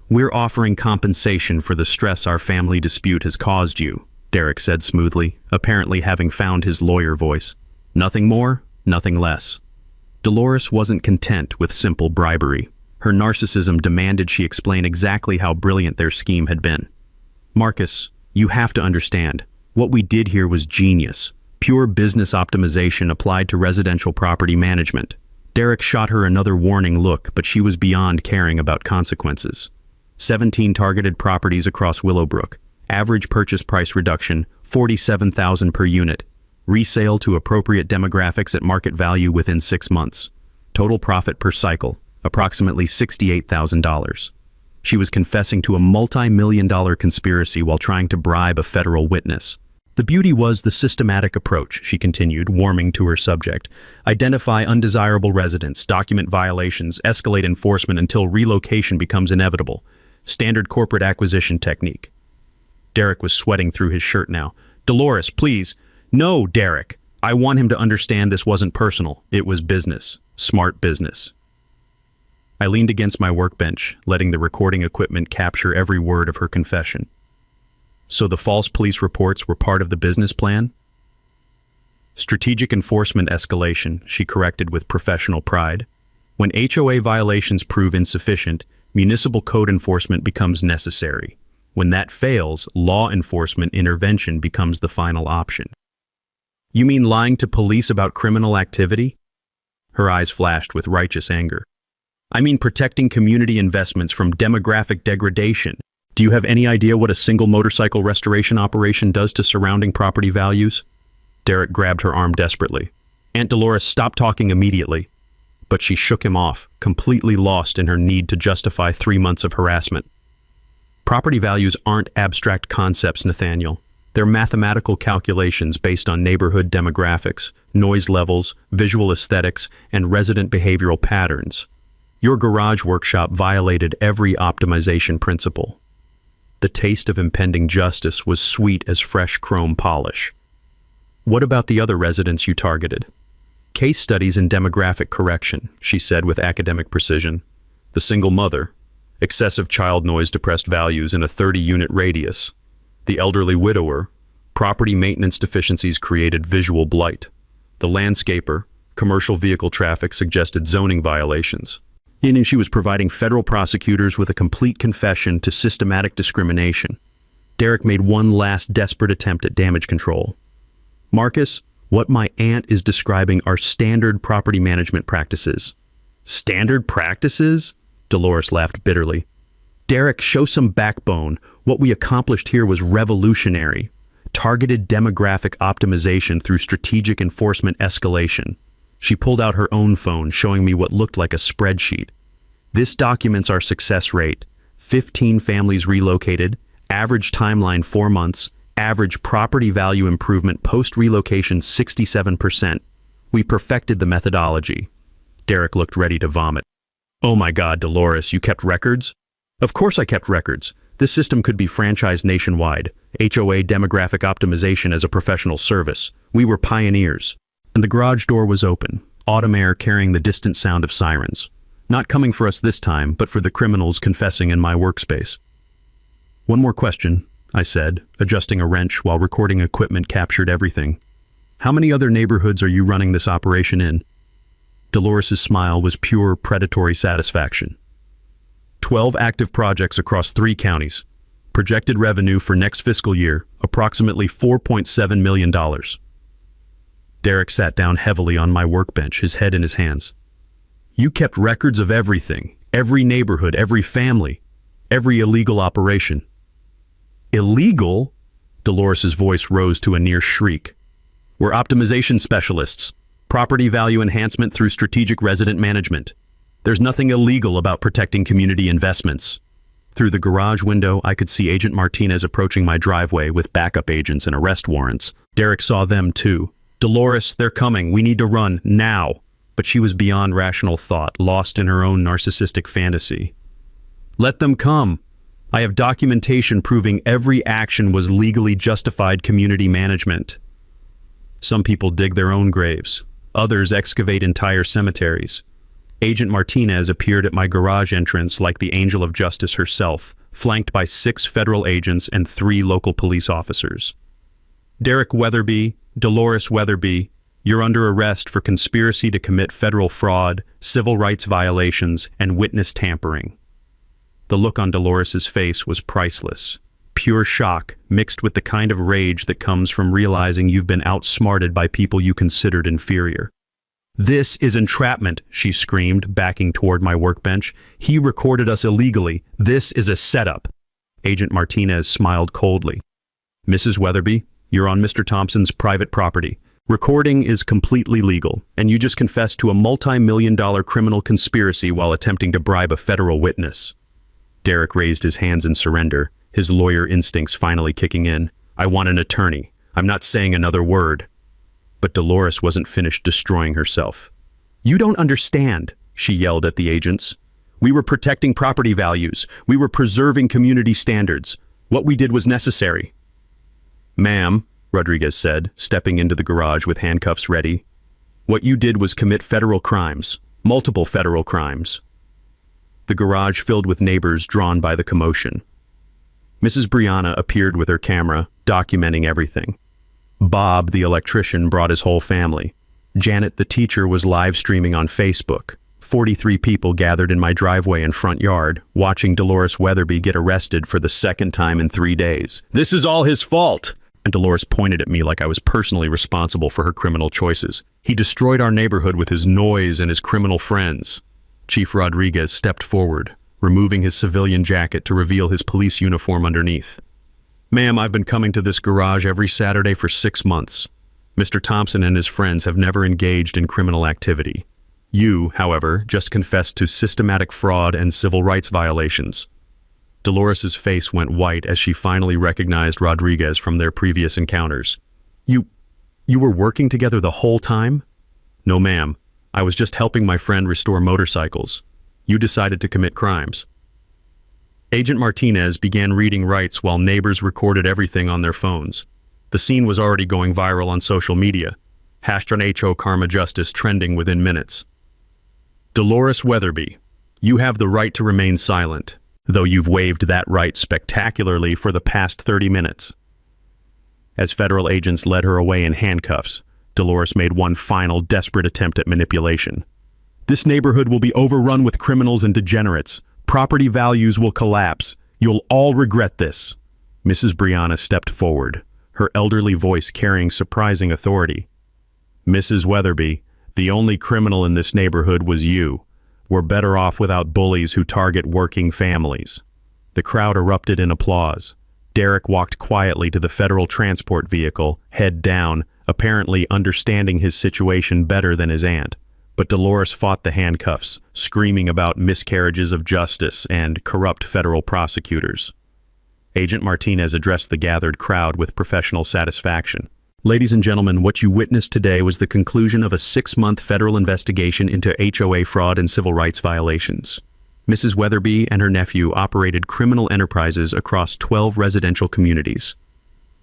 We're offering compensation for the stress our family dispute has caused you, Derek said smoothly, apparently having found his lawyer voice. Nothing more, nothing less. Dolores wasn't content with simple bribery. Her narcissism demanded she explain exactly how brilliant their scheme had been. Marcus, you have to understand. What we did here was genius. Pure business optimization applied to residential property management. Derek shot her another warning look, but she was beyond caring about consequences. 17 targeted properties across Willowbrook. Average purchase price reduction, $47,000 per unit. Resale to appropriate demographics at market value within 6 months. Total profit per cycle, approximately $68,000. She was confessing to a multi-million-dollar conspiracy while trying to bribe a federal witness. The beauty was the systematic approach, she continued, warming to her subject. Identify undesirable residents, document violations, escalate enforcement until relocation becomes inevitable. Standard corporate acquisition technique. Derek was sweating through his shirt now. Dolores, please. No, Derek. I want him to understand this wasn't personal. It was business. Smart business. I leaned against my workbench, letting the recording equipment capture every word of her confession. So the false police reports were part of the business plan? Strategic enforcement escalation, she corrected with professional pride. When HOA violations prove insufficient, municipal code enforcement becomes necessary. When that fails, law enforcement intervention becomes the final option. You mean lying to police about criminal activity? Her eyes flashed with righteous anger. I mean protecting community investments from demographic degradation. Do you have any idea what a single motorcycle restoration operation does to surrounding property values? Derek grabbed her arm desperately. Aunt Dolores stopped talking immediately, but she shook him off, completely lost in her need to justify 3 months of harassment. Property values aren't abstract concepts, Nathaniel. They're mathematical calculations based on neighborhood demographics, noise levels, visual aesthetics, and resident behavioral patterns. Your garage workshop violated every optimization principle. The taste of impending justice was sweet as fresh chrome polish. What about the other residents you targeted? Case studies in demographic correction, she said with academic precision. The single mother, excessive child noise depressed values in a 30-unit radius. The elderly widower, property maintenance deficiencies created visual blight. The landscaper, commercial vehicle traffic suggested zoning violations. And she was providing federal prosecutors with a complete confession to systematic discrimination. Derek made one last desperate attempt at damage control. Marcus, what my aunt is describing are standard property management practices. Standard practices? Dolores laughed bitterly. Derek, show some backbone. What we accomplished here was revolutionary. Targeted demographic optimization through strategic enforcement escalation. She pulled out her own phone, showing me what looked like a spreadsheet. This documents our success rate. 15 families relocated, average timeline 4 months, average property value improvement post-relocation 67%. We perfected the methodology. Derek looked ready to vomit. Oh my God, Dolores, you kept records? Of course I kept records. This system could be franchised nationwide. HOA demographic optimization as a professional service. We were pioneers. And the garage door was open, autumn air carrying the distant sound of sirens. Not coming for us this time, but for the criminals confessing in my workspace. One more question, I said, adjusting a wrench while recording equipment captured everything. How many other neighborhoods are you running this operation in? Dolores's smile was pure predatory satisfaction. 12 active projects across 3 counties. Projected revenue for next fiscal year, approximately $4.7 million. Derek sat down heavily on my workbench, his head in his hands. You kept records of everything, every neighborhood, every family, every illegal operation. Illegal? Dolores's voice rose to a near shriek. We're optimization specialists. Property value enhancement through strategic resident management. There's nothing illegal about protecting community investments. Through the garage window, I could see Agent Martinez approaching my driveway with backup agents and arrest warrants. Derek saw them too. Dolores, they're coming. We need to run, now. But she was beyond rational thought, lost in her own narcissistic fantasy. Let them come. I have documentation proving every action was legally justified community management. Some people dig their own graves. Others excavate entire cemeteries. Agent Martinez appeared at my garage entrance like the angel of justice herself, flanked by 6 federal agents and 3 local police officers. Derek Weatherby, Dolores Weatherby, you're under arrest for conspiracy to commit federal fraud, civil rights violations, and witness tampering. The look on Dolores's face was priceless. Pure shock, mixed with the kind of rage that comes from realizing you've been outsmarted by people you considered inferior. This is entrapment, she screamed, backing toward my workbench. He recorded us illegally. This is a setup. Agent Martinez smiled coldly. Mrs. Weatherby, you're on Mr. Thompson's private property. Recording is completely legal, and you just confessed to a multi-million-dollar criminal conspiracy while attempting to bribe a federal witness. Derek raised his hands in surrender, his lawyer instincts finally kicking in. I want an attorney. I'm not saying another word. But Dolores wasn't finished destroying herself. You don't understand, she yelled at the agents. We were protecting property values. We were preserving community standards. What we did was necessary. Ma'am, Rodriguez said, stepping into the garage with handcuffs ready. What you did was commit federal crimes, multiple federal crimes. The garage filled with neighbors drawn by the commotion. Mrs. Brianna appeared with her camera, documenting everything. Bob, the electrician, brought his whole family. Janet, the teacher, was live streaming on Facebook. 43 people gathered in my driveway and front yard, watching Dolores Weatherby get arrested for the 2nd time in 3 days. This is all his fault! And Dolores pointed at me like I was personally responsible for her criminal choices. He destroyed our neighborhood with his noise and his criminal friends. Chief Rodriguez stepped forward, removing his civilian jacket to reveal his police uniform underneath. "Ma'am, I've been coming to this garage every Saturday for 6 months. Mr. Thompson and his friends have never engaged in criminal activity. You, however, just confessed to systematic fraud and civil rights violations." Dolores's face went white as she finally recognized Rodriguez from their previous encounters. You were working together the whole time?" "No, ma'am. I was just helping my friend restore motorcycles. You decided to commit crimes." Agent Martinez began reading rights while neighbors recorded everything on their phones. The scene was already going viral on social media. #HO Karma Justice trending within minutes. "Dolores Weatherby, you have the right to remain silent, though you've waived that right spectacularly for the past 30 minutes. As federal agents led her away in handcuffs, Dolores made one final desperate attempt at manipulation. "This neighborhood will be overrun with criminals and degenerates. Property values will collapse. You'll all regret this." Mrs. Brianna stepped forward, her elderly voice carrying surprising authority. "Mrs. Weatherby, the only criminal in this neighborhood was you. We're better off without bullies who target working families." The crowd erupted in applause. Derek walked quietly to the federal transport vehicle, head down, apparently understanding his situation better than his aunt. But Dolores fought the handcuffs, screaming about miscarriages of justice and corrupt federal prosecutors. Agent Martinez addressed the gathered crowd with professional satisfaction. "Ladies and gentlemen, what you witnessed today was the conclusion of a 6-month federal investigation into HOA fraud and civil rights violations. Mrs. Weatherby and her nephew operated criminal enterprises across 12 residential communities."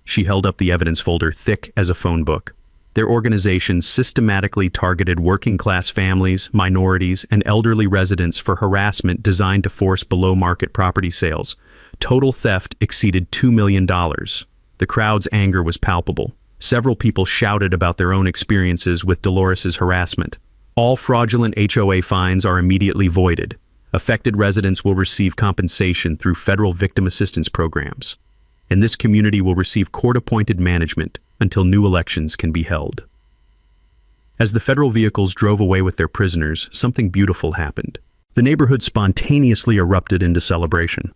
She held up the evidence folder thick as a phone book. Their organization systematically targeted working-class families, minorities, and elderly residents for harassment designed to force below-market property sales. Total theft exceeded $2 million. The crowd's anger was palpable. Several people shouted about their own experiences with Dolores's harassment. All fraudulent HOA fines are immediately voided. Affected residents will receive compensation through federal victim assistance programs. And this community will receive court-appointed management until new elections can be held. As the federal vehicles drove away with their prisoners, something beautiful happened. The neighborhood spontaneously erupted into celebration.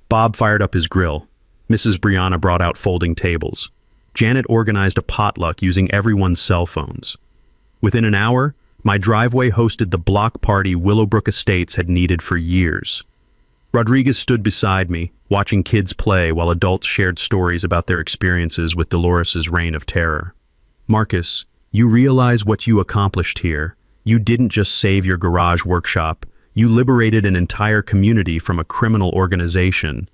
Bob fired up his grill. Mrs. Brianna brought out folding tables. Janet organized a potluck using everyone's cell phones. Within an hour, my driveway hosted the block party Willowbrook Estates had needed for years. Rodriguez stood beside me, watching kids play while adults shared stories about their experiences with Dolores's reign of terror. "Marcus, you realize what you accomplished here. You didn't just save your garage workshop, you liberated an entire community from a criminal organization."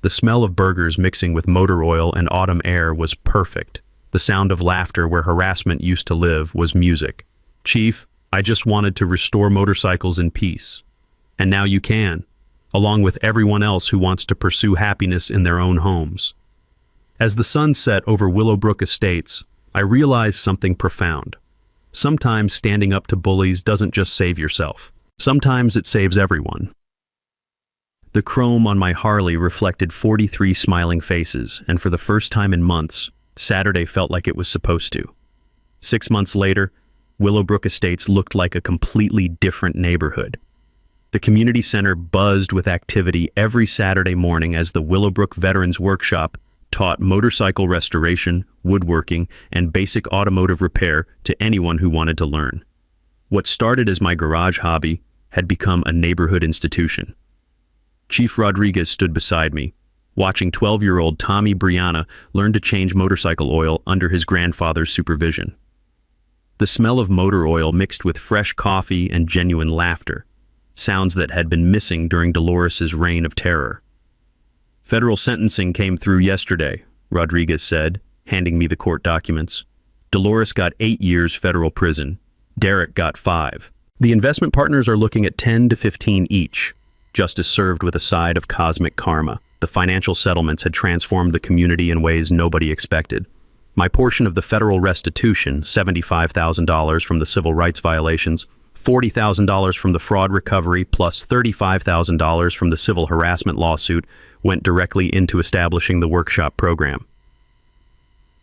The smell of burgers mixing with motor oil and autumn air was perfect. The sound of laughter where harassment used to live was music. "Chief, I just wanted to restore motorcycles in peace. And now you can, along with everyone else who wants to pursue happiness in their own homes." As the sun set over Willowbrook Estates, I realized something profound. Sometimes standing up to bullies doesn't just save yourself. Sometimes it saves everyone. The chrome on my Harley reflected 43 smiling faces, and for the first time in months, Saturday felt like it was supposed to. 6 months later, Willowbrook Estates looked like a completely different neighborhood. The community center buzzed with activity every Saturday morning as the Willowbrook Veterans Workshop taught motorcycle restoration, woodworking, and basic automotive repair to anyone who wanted to learn. What started as my garage hobby had become a neighborhood institution. Chief Rodriguez stood beside me, watching 12-year-old Tommy Brianna learn to change motorcycle oil under his grandfather's supervision. The smell of motor oil mixed with fresh coffee and genuine laughter, sounds that had been missing during Dolores's reign of terror. "Federal sentencing came through yesterday," Rodriguez said, handing me the court documents. "Dolores got 8 years federal prison. Derek got 5. The investment partners are looking at 10 to 15 each." Justice served with a side of cosmic karma. The financial settlements had transformed the community in ways nobody expected. My portion of the federal restitution, $75,000 from the civil rights violations, $40,000 from the fraud recovery, plus $35,000 from the civil harassment lawsuit, went directly into establishing the workshop program.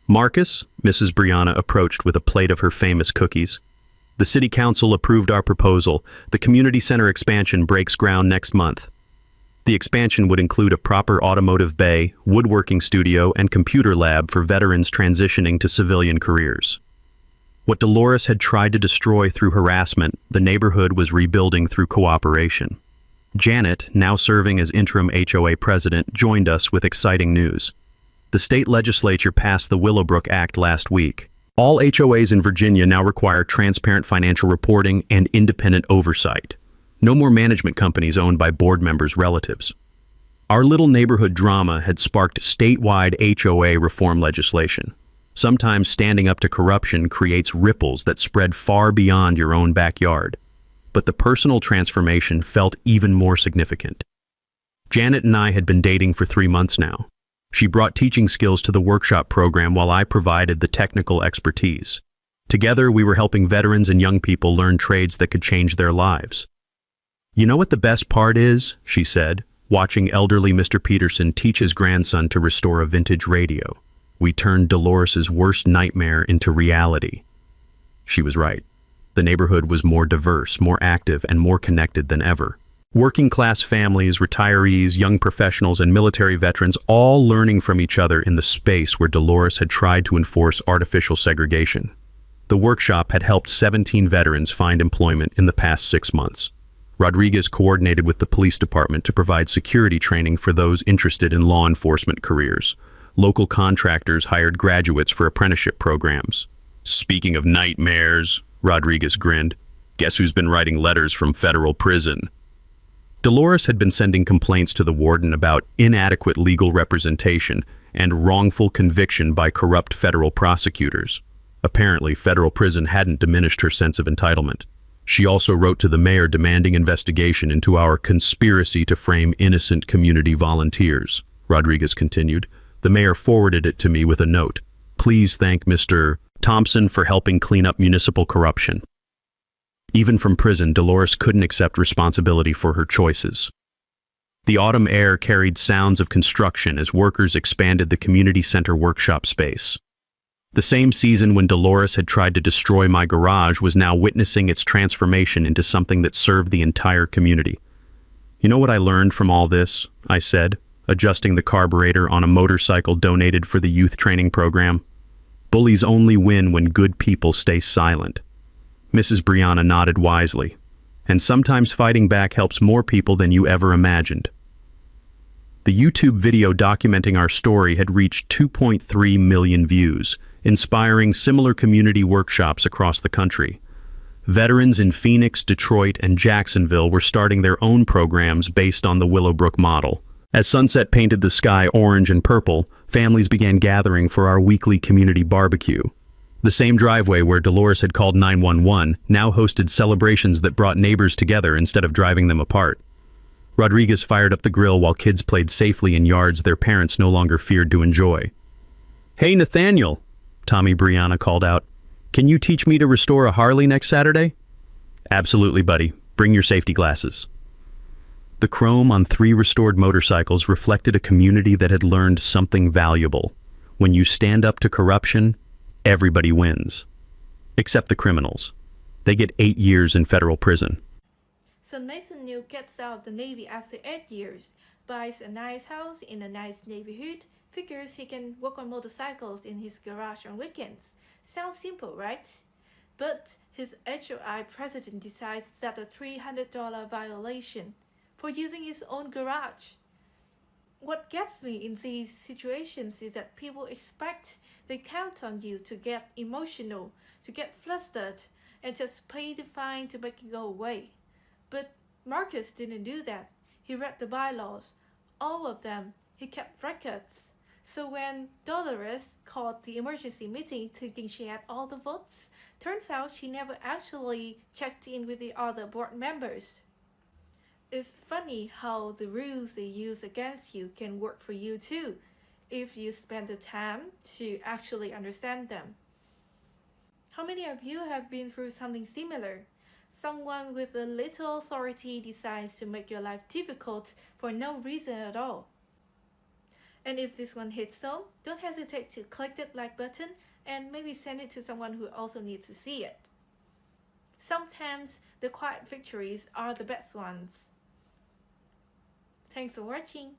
"Marcus," Mrs. Brianna approached with a plate of her famous cookies. The City Council approved our proposal. The community center expansion breaks ground next month. The expansion would include a proper automotive bay, woodworking studio, and computer lab for veterans transitioning to civilian careers. What Dolores had tried to destroy through harassment, the neighborhood was rebuilding through cooperation. Janet, now serving as interim HOA president, joined us with exciting news. The state legislature passed the Willowbrook Act last week. All HOAs in Virginia now require transparent financial reporting and independent oversight. No more management companies owned by board members' relatives. Our little neighborhood drama had sparked statewide HOA reform legislation. Sometimes standing up to corruption creates ripples that spread far beyond your own backyard. But the personal transformation felt even more significant. Janet and I had been dating for 3 months now. She brought teaching skills to the workshop program while I provided the technical expertise. Together, we were helping veterans and young people learn trades that could change their lives. "You know what the best part is?" she said, watching elderly Mr. Peterson teach his grandson to restore a vintage radio. We turned Dolores's worst nightmare into reality. She was right. The neighborhood was more diverse, more active, and more connected than ever. Working-class families, retirees, young professionals, and military veterans all learning from each other in the space where Dolores had tried to enforce artificial segregation. The workshop had helped 17 veterans find employment in the past 6 months. Rodriguez coordinated with the police department to provide security training for those interested in law enforcement careers. Local contractors hired graduates for apprenticeship programs. "Speaking of nightmares," Rodriguez grinned, "guess who's been writing letters from federal prison?" Dolores had been sending complaints to the warden about inadequate legal representation and wrongful conviction by corrupt federal prosecutors. Apparently, federal prison hadn't diminished her sense of entitlement. She also wrote to the mayor demanding investigation into our conspiracy to frame innocent community volunteers. Rodriguez continued. The mayor forwarded it to me with a note. "Please thank Mr. Thompson for helping clean up municipal corruption." Even from prison, Dolores couldn't accept responsibility for her choices. The autumn air carried sounds of construction as workers expanded the community center workshop space. The same season when Dolores had tried to destroy my garage was now witnessing its transformation into something that served the entire community. "You know what I learned from all this?" I said, adjusting the carburetor on a motorcycle donated for the youth training program. "Bullies only win when good people stay silent." Mrs. Brianna nodded wisely. "And sometimes fighting back helps more people than you ever imagined." The YouTube video documenting our story had reached 2.3 million views, inspiring similar community workshops across the country. Veterans in Phoenix, Detroit, and Jacksonville were starting their own programs based on the Willowbrook model. As sunset painted the sky orange and purple, families began gathering for our weekly community barbecue. The same driveway where Dolores had called 911 now hosted celebrations that brought neighbors together instead of driving them apart. Rodriguez fired up the grill while kids played safely in yards their parents no longer feared to enjoy. "Hey, Nathaniel," Tommy Brianna called out. "Can you teach me to restore a Harley next Saturday?" "Absolutely, buddy. Bring your safety glasses." The chrome on 3 restored motorcycles reflected a community that had learned something valuable. When you stand up to corruption, everybody wins. Except the criminals. They get 8 years in federal prison. So Nathaniel gets out of the Navy after 8 years, buys a nice house in a nice neighborhood, figures he can work on motorcycles in his garage on weekends. Sounds simple, right? But his HOI president decides that a $300 violation for using his own garage. What gets me in these situations is that people expect they count on you to get emotional, to get flustered, and just pay the fine to make it go away. But Marcus didn't do that. He read the bylaws, all of them. He kept records. So when Dolores called the emergency meeting thinking she had all the votes, turns out she never actually checked in with the other board members. It's funny how the rules they use against you can work for you too, if you spend the time to actually understand them. How many of you have been through something similar? Someone with a little authority decides to make your life difficult for no reason at all. And if this one hits home, don't hesitate to click that like button and maybe send it to someone who also needs to see it. Sometimes the quiet victories are the best ones. Thanks for watching.